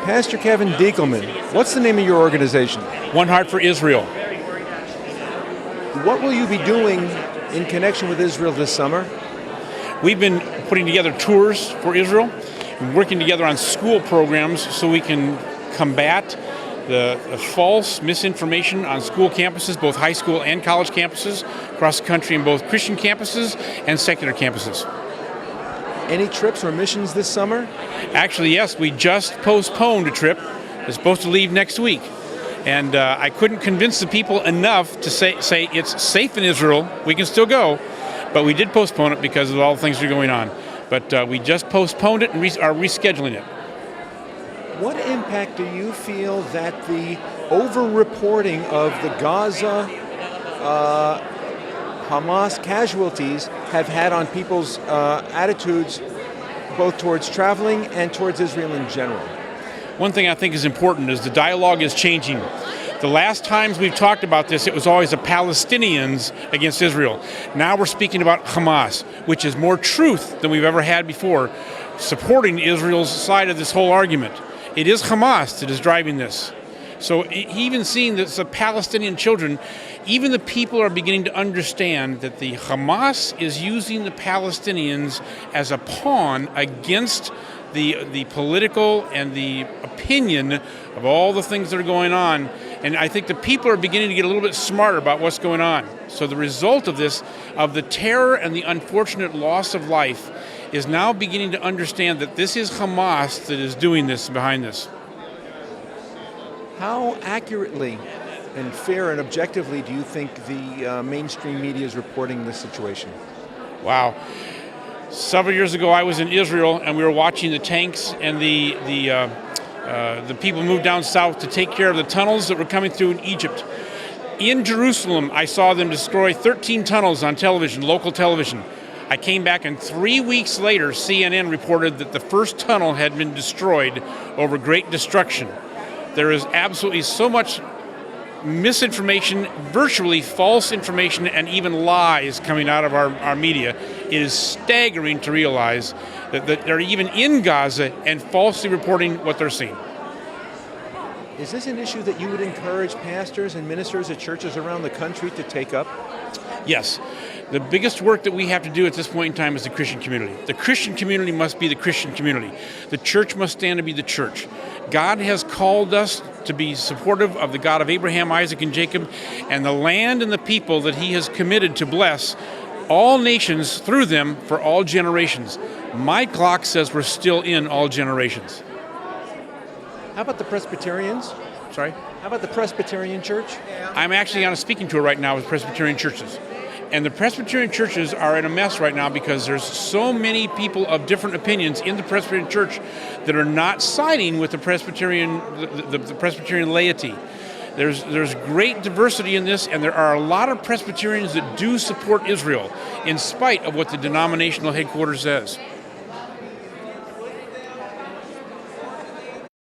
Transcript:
Pastor Kevin Dieckilman, what's the name of your organization? One Heart for Israel. What will you be doing in connection with Israel this summer? We've been putting together tours for Israel, and working together on school programs so we can combat the false misinformation on school campuses, both high school and college campuses, across the country in both Christian campuses and secular campuses. Any trips or missions this summer? Actually, yes, we just postponed a trip. It's supposed to leave next week. And I couldn't convince the people enough to say it's safe in Israel, we can still go, but we did postpone it because of all the things that are going on. But we just postponed it and are rescheduling it. What impact do you feel that the over-reporting of the Gaza Hamas casualties have had on people's attitudes both towards traveling and towards Israel in general? One thing I think is important is the dialogue is changing. The last times we've talked about this, it was always the Palestinians against Israel. Now we're speaking about Hamas, which is more truth than we've ever had before, supporting Israel's side of this whole argument. It is Hamas that is driving this. So even seeing that the Palestinian children, even the people are beginning to understand that the Hamas is using the Palestinians as a pawn against the political and the opinion of all the things that are going on. And I think the people are beginning to get a little bit smarter about what's going on. So the result of this, of the terror and the unfortunate loss of life, is now beginning to understand that this is Hamas that is doing this, behind this. How accurately and fair and objectively do you think the mainstream media is reporting this situation? Wow. Several years ago, I was in Israel, and we were watching the tanks and the people move down south to take care of the tunnels that were coming through in Egypt. In Jerusalem, I saw them destroy 13 tunnels on television, local television. I came back, and 3 weeks later, CNN reported that the first tunnel had been destroyed over great destruction. There is absolutely so much misinformation, virtually false information, and even lies coming out of our media. It is staggering to realize that they're even in Gaza and falsely reporting what they're seeing. Is this an issue that you would encourage pastors and ministers at churches around the country to take up? Yes. The biggest work that we have to do at this point in time is the Christian community. The Christian community must be the Christian community. The church must stand to be the church. God has called us to be supportive of the God of Abraham, Isaac, and Jacob, and the land and the people that he has committed to bless all nations through them for all generations. My clock says we're still in all generations. How about the Presbyterians? Sorry? How about the Presbyterian Church? I'm actually on a speaking tour right now with Presbyterian churches. And the Presbyterian churches are in a mess right now because there's so many people of different opinions in the Presbyterian church that are not siding with the Presbyterian laity. There's great diversity in this, and there are a lot of Presbyterians that do support Israel in spite of what the denominational headquarters says.